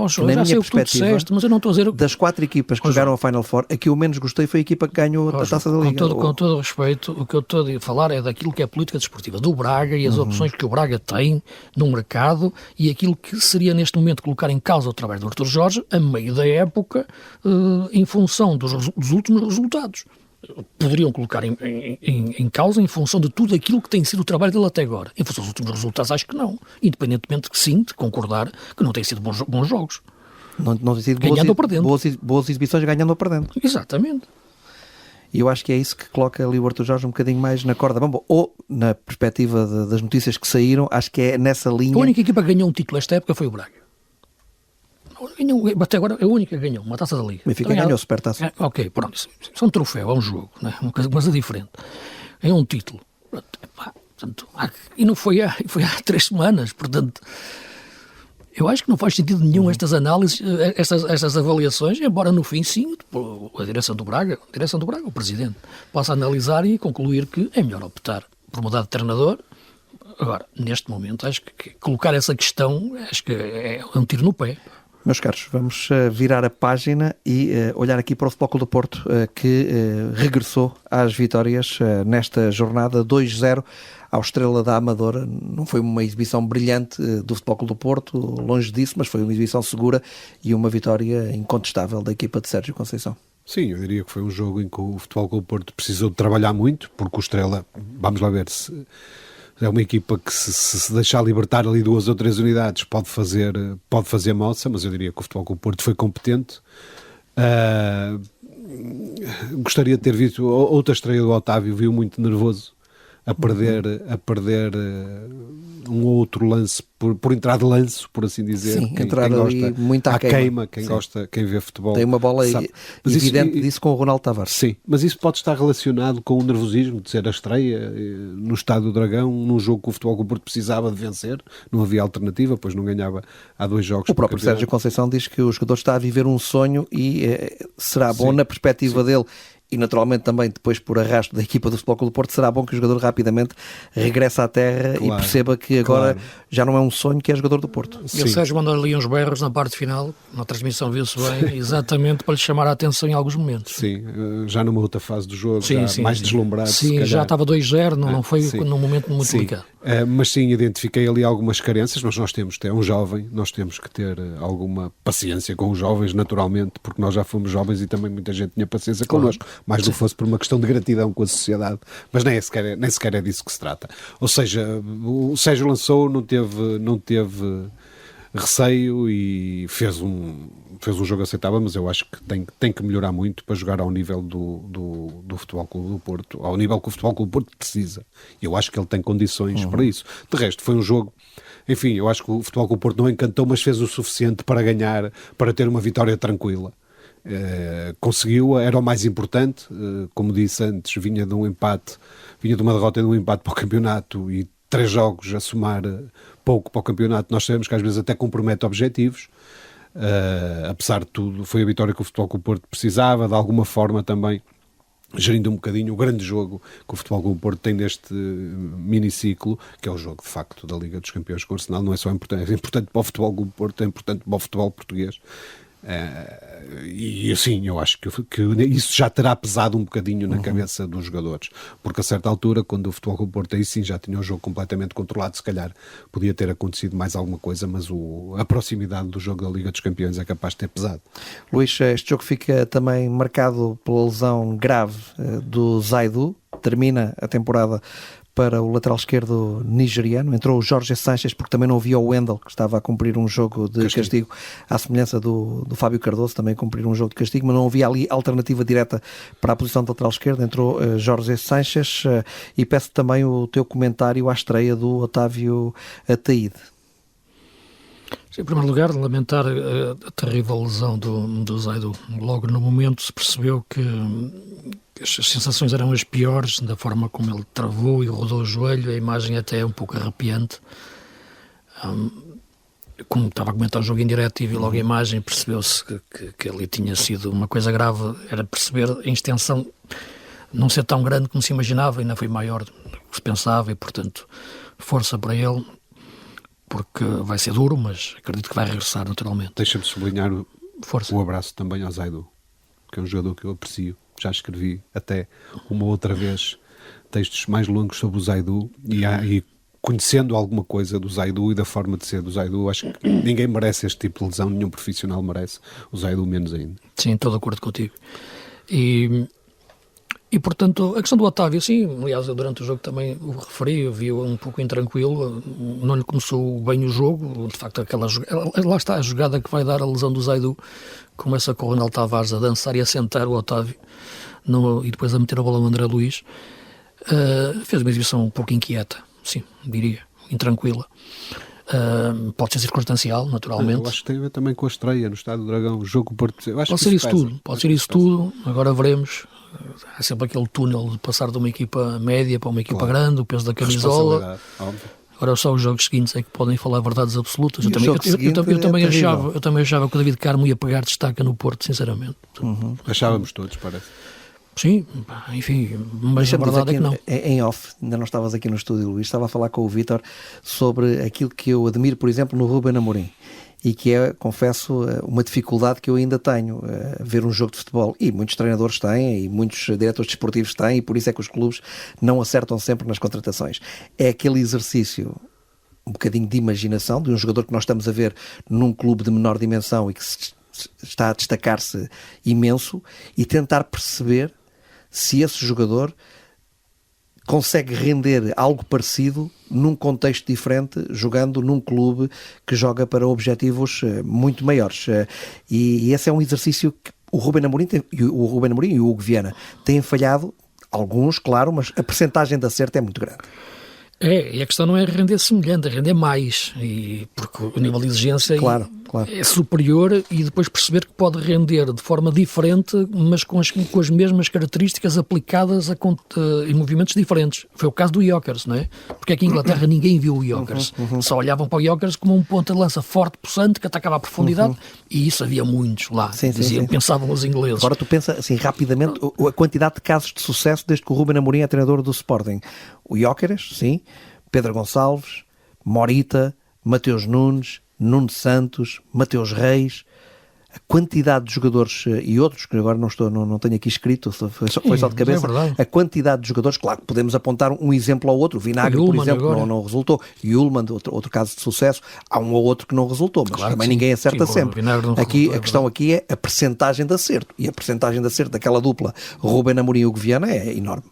João, já sei o que tu disseste, mas eu não estou a dizer... Das 4 equipas que jogaram a Final Four, a que eu menos gostei foi a equipa que ganhou a taça da Liga. Com todo o respeito, o que eu estou a falar é daquilo que é a política desportiva do Braga e as opções que o Braga tem no mercado e aquilo que seria neste momento colocar em causa o trabalho do Arthur Jorge a meio da época em função dos últimos resultados. Poderiam colocar em causa em função de tudo aquilo que tem sido o trabalho dele até agora. Em função dos últimos resultados, acho que não. Independentemente que sim, de concordar que não têm sido bons jogos. Não tem sido ganhando ou perdendo. Boas exibições ganhando ou perdendo. Exatamente. E eu acho que é isso que coloca ali o Arthur Jorge um bocadinho mais na corda bamba. Ou, na perspectiva das notícias que saíram, acho que é nessa linha... A única equipa que ganhou um título esta época foi o Braga. Até agora é a única que ganhou uma taça da Liga. O Benfica ganhou supertaça. Ok, pronto. Isso é um troféu, é um jogo, né? Uma coisa diferente. É um título. Portanto, e não foi há 3 semanas, portanto... Eu acho que não faz sentido nenhum estas análises, estas avaliações, embora no fim, sim, a direção do Braga, o Presidente, possa analisar e concluir que é melhor optar por mudar de treinador. Agora, neste momento, acho que colocar essa questão, acho que é um tiro no pé. Meus caros, vamos virar a página e olhar aqui para o Futebol Clube do Porto, que regressou às vitórias nesta jornada 2-0 ao Estrela da Amadora. Não foi uma exibição brilhante do Futebol Clube do Porto, longe disso, mas foi uma exibição segura e uma vitória incontestável da equipa de Sérgio Conceição. Sim, eu diria que foi um jogo em que o Futebol Clube do Porto precisou de trabalhar muito, porque o Estrela, vamos lá ver se... É uma equipa que se deixar libertar ali 2 ou 3 unidades pode fazer moça, mas eu diria que o Futebol Clube do Porto foi competente. Gostaria de ter visto outra estreia do Otávio, viu muito nervoso a perder um outro lance por entrar de lance, por assim dizer. Sim, entrar ali gosta, muito à queima. Quem gosta, quem vê futebol. Tem uma bola evidente disso com o Ronaldo Tavares. Sim, mas isso pode estar relacionado com o nervosismo de ser a estreia no Estádio do Dragão, num jogo que o Futebol Clube do Porto precisava de vencer, não havia alternativa, pois não ganhava há 2 jogos. O próprio Sérgio Conceição diz que o jogador está a viver um sonho e será bom na perspectiva dele. E naturalmente também depois por arrasto da equipa do Futebol Clube do Porto, será bom que o jogador rapidamente regresse à terra e perceba que agora já não é um sonho, que é jogador do Porto. E o Sérgio mandou ali uns berros na parte final, na transmissão viu-se bem, exatamente para lhe chamar a atenção em alguns momentos. Sim, já numa outra fase do jogo, mais deslumbrado. Sim, já estava 2-0, não foi num momento muito delicado. Mas sim, identifiquei ali algumas carências, mas nós temos que ter um jovem, nós temos que ter alguma paciência com os jovens, naturalmente, porque nós já fomos jovens e também muita gente tinha paciência connosco. Mais do que fosse por uma questão de gratidão com a sociedade, mas nem sequer é disso que se trata. Ou seja, o Sérgio lançou, não teve receio e fez um jogo aceitável, mas eu acho que tem que melhorar muito para jogar ao nível do Futebol Clube do Porto, ao nível que o Futebol Clube do Porto precisa. Eu acho que ele tem condições para isso. De resto, foi um jogo... Enfim, eu acho que o Futebol Clube do Porto não encantou, mas fez o suficiente para ganhar, para ter uma vitória tranquila. Conseguiu, era o mais importante, como disse antes, vinha de uma derrota e de um empate para o campeonato e 3 jogos a somar pouco para o campeonato, nós sabemos que às vezes até compromete objetivos. Apesar de tudo, foi a vitória que o Futebol Clube do Porto precisava, de alguma forma também gerindo um bocadinho o grande jogo que o Futebol Clube do Porto tem neste miniciclo, que é o jogo de facto da Liga dos Campeões com o Arsenal. Não é só importante, é importante para o Futebol Clube do Porto, é importante para o futebol português. E assim, eu acho que isso já terá pesado um bocadinho na cabeça dos jogadores, porque a certa altura, quando o Futebol Clube do Porto aí sim já tinha o jogo completamente controlado, se calhar podia ter acontecido mais alguma coisa, mas a proximidade do jogo da Liga dos Campeões é capaz de ter pesado. Luís, este jogo fica também marcado pela lesão grave do Zaidu, termina a temporada para o lateral esquerdo nigeriano. Entrou o Jorge Sanches porque também não havia o Wendel, que estava a cumprir um jogo de castigo à semelhança do Fábio Cardoso, também a cumprir um jogo de castigo, mas não havia ali alternativa direta para a posição de lateral esquerdo. Entrou Jorge Sanches e peço também o teu comentário à estreia do Otávio Ataíde. Em primeiro lugar, lamentar a terrível lesão do Zaidu. Logo no momento se percebeu que as sensações eram as piores, da forma como ele travou e rodou o joelho, a imagem até é um pouco arrepiante. Como estava a comentar o jogo em direto e vi logo a imagem, percebeu-se que ali tinha sido uma coisa grave, era perceber a extensão não ser tão grande como se imaginava, ainda foi maior do que se pensava e, portanto, força para ele, porque vai ser duro, mas acredito que vai regressar naturalmente. Deixa-me sublinhar Força. o abraço também ao Zaidu, que é um jogador que eu aprecio. Já escrevi até uma outra vez textos mais longos sobre o Zaidu e conhecendo alguma coisa do Zaidu e da forma de ser do Zaidu, acho que ninguém merece este tipo de lesão, nenhum profissional merece, o Zaidu menos ainda. Sim, estou de acordo contigo. E portanto, a questão do Otávio, sim, aliás, eu durante o jogo também o referi, eu vi um pouco intranquilo, não lhe começou bem o jogo, de facto, lá está a jogada que vai dar a lesão do Zaidu, começa com o Ronaldo Tavares a dançar e a sentar o Otávio, e depois a meter a bola no André Luís, fez uma exibição um pouco inquieta, sim, diria, intranquila. Pode ser circunstancial, naturalmente. Eu acho que tem a ver também com a estreia no Estádio do Dragão, o jogo Porto. Pode ser isso tudo, pode ser isso tudo, agora veremos. Há sempre aquele túnel de passar de uma equipa média para uma equipa grande, o peso da camisola. Agora só os jogos seguintes é que podem falar verdades absolutas. Eu também achava que o David Carmo ia pegar destaca no Porto, sinceramente. Achávamos todos, parece. Sim, enfim, mas a verdade é que não. Em off, ainda não estavas aqui no estúdio, Luís, estava a falar com o Vítor sobre aquilo que eu admiro, por exemplo, no Ruben Amorim. E que é, confesso, uma dificuldade que eu ainda tenho, ver um jogo de futebol. E muitos treinadores têm, e muitos diretores desportivos têm, e por isso é que os clubes não acertam sempre nas contratações. É aquele exercício, um bocadinho de imaginação, de um jogador que nós estamos a ver num clube de menor dimensão e que está a destacar-se imenso, e tentar perceber se esse jogador consegue render algo parecido num contexto diferente, jogando num clube que joga para objetivos muito maiores. E esse é um exercício que o Ruben Amorim e o Hugo Viana têm falhado, alguns, claro, mas a percentagem de acerto é muito grande. E a questão não é render semelhante, é render mais, porque o nível de exigência é superior, e depois perceber que pode render de forma diferente, mas com as mesmas características aplicadas em movimentos diferentes. Foi o caso do Gyökeres, não é? Porque aqui em Inglaterra ninguém viu o Gyökeres, só olhavam para o Gyökeres como um ponta de lança forte, possante, que atacava à profundidade, e isso havia muitos lá, pensavam os ingleses. Agora tu pensa assim rapidamente a quantidade de casos de sucesso desde que o Ruben Amorim é treinador do Sporting. O Gyökeres, sim, Pedro Gonçalves, Morita, Mateus Nunes, Nuno Santos, Mateus Reis, a quantidade de jogadores e outros que agora não tenho aqui escrito, foi só de cabeça, a quantidade de jogadores, claro que podemos apontar um exemplo ao outro, o Vinagre, por exemplo, não resultou, e Ullmann, outro caso de sucesso, há um ou outro que não resultou, mas também ninguém acerta sempre. Aqui, a questão aqui é a percentagem de acerto, e a percentagem de acerto daquela dupla Ruben Amorim e Hugo Viana é enorme.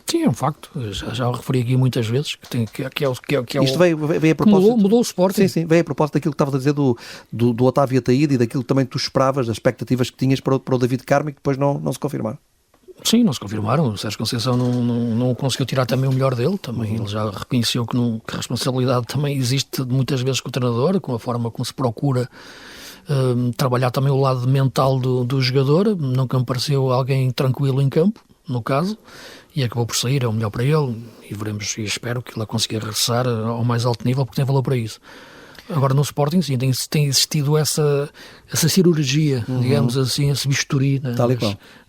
Sim, é um facto. Já o referi aqui muitas vezes. Isto veio a propósito... Mudou o Sporting. Sim, veio a propósito daquilo que estavas a dizer do Otávio Ataíde e daquilo que também tu esperavas, das expectativas que tinhas para o David Carmo e que depois não se confirmaram. Sim, não se confirmaram. O Sérgio Conceição não conseguiu tirar também o melhor dele. Também ele já reconheceu que a responsabilidade também existe muitas vezes com o treinador, com a forma como se procura trabalhar também o lado mental do jogador. Nunca me pareceu alguém tranquilo em campo, no caso, e acabou por sair, é o melhor para ele, e veremos, e espero que ele consiga regressar ao mais alto nível, porque tem valor para isso. Agora no Sporting, sim, tem existido essa cirurgia, digamos assim, esse bisturi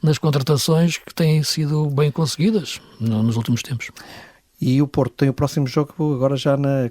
nas contratações que têm sido bem conseguidas nos últimos tempos. E o Porto tem o próximo jogo agora já na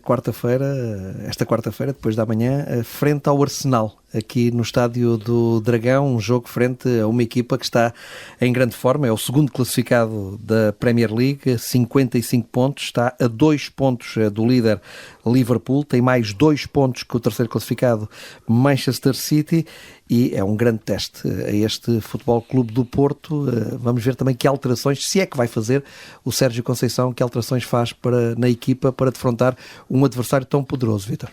esta quarta-feira, depois da manhã, frente ao Arsenal, aqui no Estádio do Dragão, um jogo frente a uma equipa que está em grande forma, é o segundo classificado da Premier League, 55 pontos, está a 2 pontos do líder Liverpool, tem mais 2 pontos que o terceiro classificado Manchester City, e é um grande teste a este Futebol Clube do Porto. Vamos ver também que alterações, se é que vai fazer o Sérgio Conceição, que alterações faz na equipa para defrontar um adversário tão poderoso, Vítor.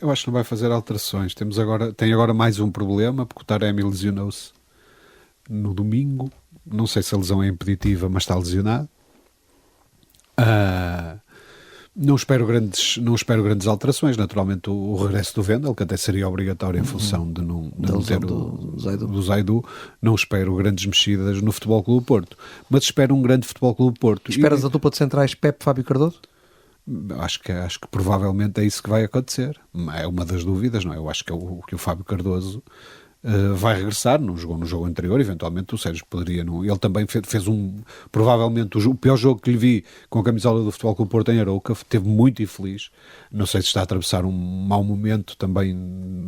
Eu acho que não vai fazer alterações. Tem agora mais um problema, porque o Taremi lesionou-se no domingo. Não sei se a lesão é impeditiva, mas está lesionado. Não espero grandes alterações. Naturalmente, o regresso do Vendel, que até seria obrigatório em função de não ter do Zaidu. Não espero grandes mexidas no Futebol Clube Porto, mas espero um grande Futebol Clube Porto. Esperas a dupla de centrais Pepe-Fábio Cardoso? Acho que provavelmente é isso que vai acontecer. É uma das dúvidas, não é? Eu acho que o Fábio Cardoso vai regressar, não jogou no jogo anterior, eventualmente o Sérgio poderia, não, ele também fez provavelmente o pior jogo que lhe vi com a camisola do Futebol Clube Porto em Arouca, teve muito infeliz, não sei se está a atravessar um mau momento também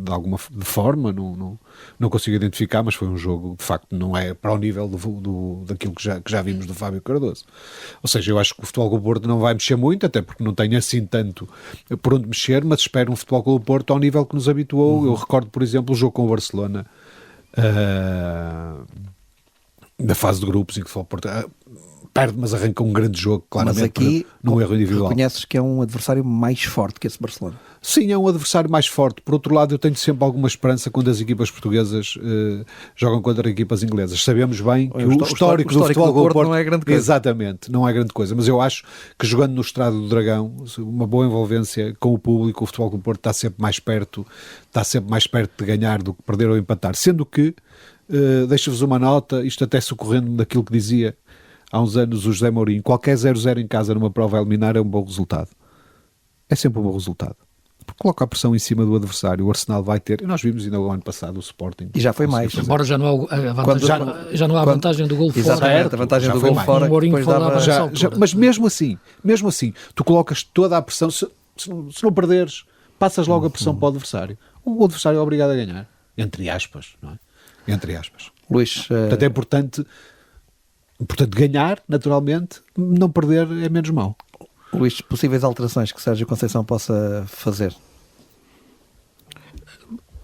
de alguma não consigo identificar, mas foi um jogo, de facto, não é para o nível daquilo que já vimos do Fábio Cardoso. Ou seja, eu acho que o Futebol Clube Porto não vai mexer muito, até porque não tem assim tanto por onde mexer, mas espero um Futebol Clube Porto ao nível que nos habituou. Eu recordo, por exemplo, o jogo com o Barcelona da fase de grupos, em que o Futebol Porto perde, mas arranca um grande jogo, claramente, mas aqui num erro individual. Reconheces que é um adversário mais forte que esse Barcelona? Sim, é um adversário mais forte. Por outro lado, eu tenho sempre alguma esperança quando as equipas portuguesas jogam contra equipas inglesas. Sabemos bem que o histórico do Futebol Clube Porto não é grande coisa. Exatamente, não é grande coisa. Mas eu acho que jogando no Estádio do Dragão, uma boa envolvência com o público, o Futebol Clube Porto está sempre mais perto de ganhar do que perder ou empatar. Sendo que, deixo-vos uma nota, isto até socorrendo daquilo que dizia há uns anos o José Mourinho, qualquer 0-0 em casa numa prova a eliminar é um bom resultado. É sempre um bom resultado. Porque coloca a pressão em cima do adversário. O Arsenal vai ter, e nós vimos ainda o ano passado o Sporting. E já foi mais. Embora já não há a vantagem do gol fora. Exatamente, a vantagem do gol fora. Mas mesmo assim, tu colocas toda a pressão, se não perderes, passas logo a pressão para o adversário. O adversário é obrigado a ganhar. Entre aspas, não é? Entre aspas. Luís, portanto, é importante ganhar, naturalmente, não perder é menos mau. Luís, possíveis alterações que Sérgio Conceição possa fazer?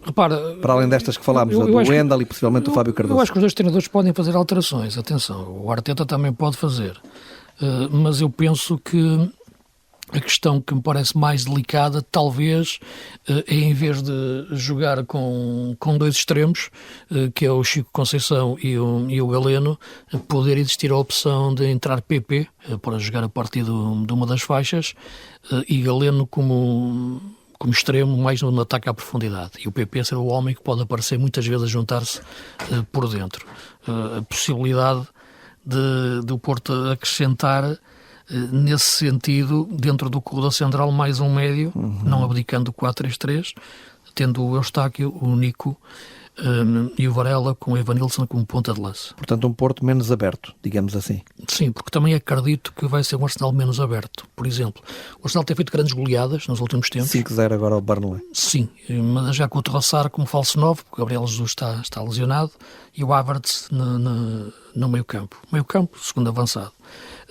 Repara, para além destas que falámos, do Wendel e possivelmente do Fábio Cardoso. Eu acho que os dois treinadores podem fazer alterações, atenção, o Arteta também pode fazer, mas eu penso que a questão que me parece mais delicada, talvez, é em vez de jogar com dois extremos, que é o Chico Conceição e o Galeno, poder existir a opção de entrar PP para jogar a partir de uma das faixas e Galeno como extremo, mais no ataque à profundidade. E o PP ser o homem que pode aparecer muitas vezes a juntar-se por dentro. A possibilidade de o Porto acrescentar nesse sentido, dentro do corredor central, mais um médio, não abdicando do 4-3-3, tendo o Eustáquio, o Nico e o Varela com o Evanilson como ponta de lança. Portanto, um Porto menos aberto, digamos assim. Sim, porque também acredito que vai ser um Arsenal menos aberto. Por exemplo, o Arsenal tem feito grandes goleadas nos últimos tempos. 5-0 agora ao Burnley. Sim, mas já com o Trossard como falso 9, porque o Gabriel Jesus está lesionado, e o Havertz no meio campo. Meio campo, segundo avançado.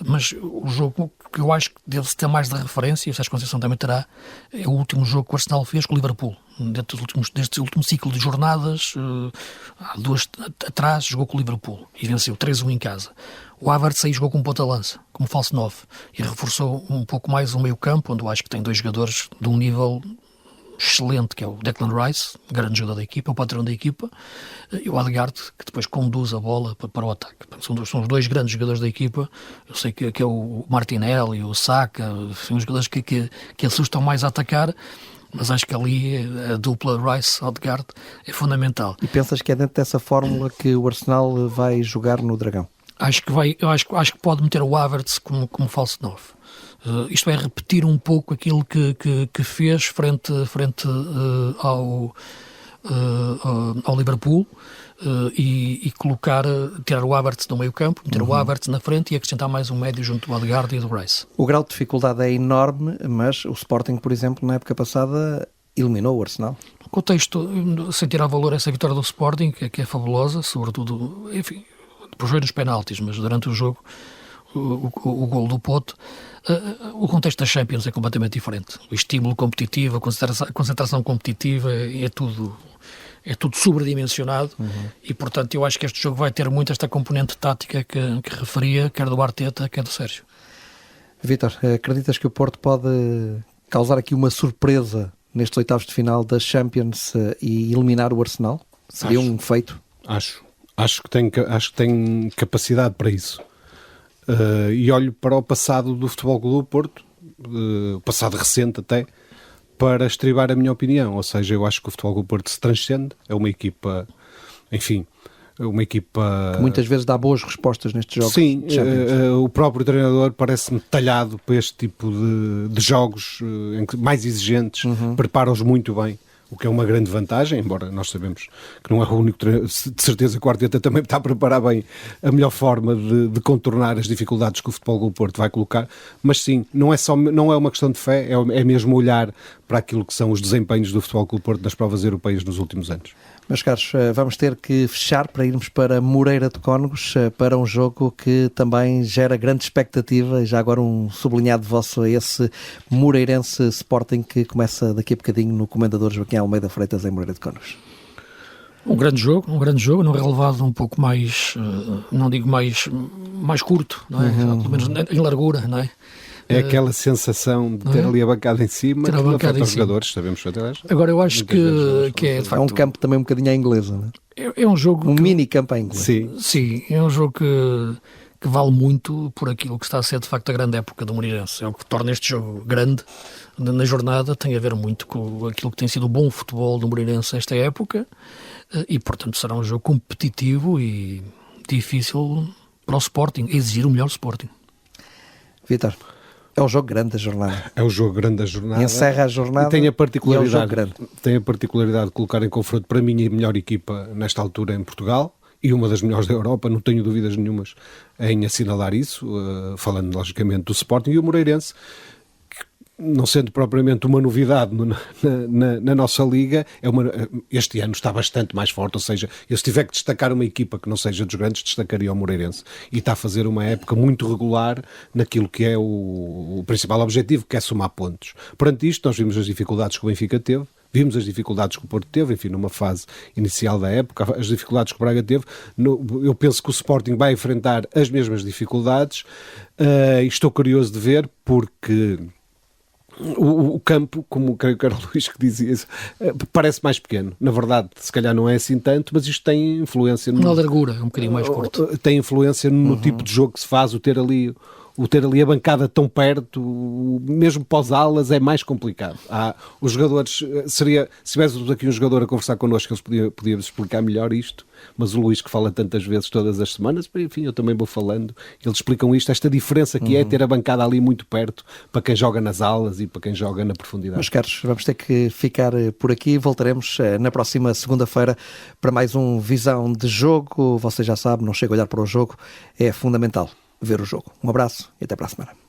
Mas o jogo que eu acho que deve-se ter mais de referência, e o Sérgio Conceição também terá, é o último jogo que o Arsenal fez com o Liverpool. Deste último ciclo de jornadas, há duas atrás, jogou com o Liverpool e venceu 3-1 em casa. O Havertz aí jogou com ponta-lança, como falso 9, e reforçou um pouco mais o meio campo, onde eu acho que tem dois jogadores de um nível excelente, que é o Declan Rice, grande jogador da equipa, o patrão da equipa, e o Odegaard, que depois conduz a bola para o ataque. São os dois grandes jogadores da equipa. Eu sei que é o Martinelli, o Saka, são os jogadores que assustam mais a atacar, mas acho que ali a dupla Rice-Odegaard é fundamental. E pensas que é dentro dessa fórmula que o Arsenal vai jogar no Dragão? Acho que pode meter o Havertz como falso 9. Isto é, repetir um pouco aquilo que fez frente ao Liverpool e tirar o Havertz do meio campo, meter o Havertz na frente e acrescentar mais um médio junto do Odegaard e do Rice. O grau de dificuldade é enorme, mas o Sporting, por exemplo, na época passada eliminou o Arsenal. No contexto, sem tirar valor essa vitória do Sporting, que é fabulosa, sobretudo, enfim, depois veio nos penaltis, mas durante o jogo o gol do Pote, o contexto da Champions é completamente diferente. O estímulo competitivo, a concentração competitiva é tudo sobredimensionado e, portanto, eu acho que este jogo vai ter muito esta componente tática que referia, quer do Arteta, quer do Sérgio. Vítor, acreditas que o Porto pode causar aqui uma surpresa nestes oitavos de final da Champions e eliminar o Arsenal? Seria um feito? Acho que tem capacidade para isso. E olho para o passado do Futebol Clube do Porto, passado recente até, para estribar a minha opinião. Ou seja, eu acho que o Futebol Clube do Porto se transcende, é uma equipa, enfim, uma equipa... Que muitas vezes dá boas respostas nestes jogos. Sim, o próprio treinador parece-me talhado para este tipo de jogos mais exigentes, prepara-os muito bem, o que é uma grande vantagem, embora nós sabemos que não é o único treinador, de certeza que o Arteta também está a preparar bem a melhor forma de contornar as dificuldades que o Futebol Clube do Porto vai colocar, mas sim, não é uma questão de fé, é mesmo olhar para aquilo que são os desempenhos do Futebol Clube do Porto nas provas europeias nos últimos anos. Meus caros, vamos ter que fechar para irmos para Moreira de Cónegos, para um jogo que também gera grande expectativa, e já agora um sublinhado vosso a esse Moreirense Sporting que começa daqui a bocadinho no Comendador Joaquim Almeida Freitas em Moreira de Cónegos. Um grande jogo, não relevado um pouco mais, não digo mais curto, não é? Pelo menos em largura, não é? É aquela sensação de ter ali a bancada em cima, que não afeta os jogadores, sabemos que agora eu acho que é de facto... É um campo também um bocadinho à inglesa, não é? É um jogo... mini campo à inglesa. Sim, é um jogo que vale muito por aquilo que está a ser de facto a grande época do Moreirense. É o que torna este jogo grande na jornada, tem a ver muito com aquilo que tem sido o bom futebol do Moreirense esta época e portanto será um jogo competitivo e difícil para o Sporting, exigir o melhor Sporting. Vítor, é o jogo grande da jornada. É o jogo grande da jornada. Encerra a jornada e tem a particularidade, e é o jogo grande. Tem a particularidade de colocar em confronto, para mim, a melhor equipa nesta altura em Portugal e uma das melhores da Europa, não tenho dúvidas nenhumas em assinalar isso, falando logicamente do Sporting e o Moreirense, não sendo propriamente uma novidade na nossa liga, este ano está bastante mais forte, ou seja, eu se tiver que destacar uma equipa que não seja dos grandes, destacaria o Moreirense, e está a fazer uma época muito regular naquilo que é o principal objetivo, que é somar pontos. Perante isto, nós vimos as dificuldades que o Benfica teve, vimos as dificuldades que o Porto teve, enfim, numa fase inicial da época, as dificuldades que o Braga teve. Eu penso que o Sporting vai enfrentar as mesmas dificuldades, e estou curioso de ver, porque o campo, como creio que era o Luís que dizia isso, parece mais pequeno. Na verdade, se calhar não é assim tanto, mas isto tem influência... Na largura, é um bocadinho mais curto. Tem influência no tipo de jogo que se faz, o ter ali a bancada tão perto, mesmo pós-alas, é mais complicado. Os jogadores, se tivéssemos aqui um jogador a conversar connosco, eles podíamos explicar melhor isto, mas o Luís, que fala tantas vezes todas as semanas, enfim, eu também vou falando, eles explicam esta diferença que é ter a bancada ali muito perto, para quem joga nas alas e para quem joga na profundidade. Meus caros, vamos ter que ficar por aqui, voltaremos na próxima segunda-feira para mais um Visão de Jogo. Você já sabe, não chega a olhar para o jogo, é fundamental ver o jogo. Um abraço e até para a semana.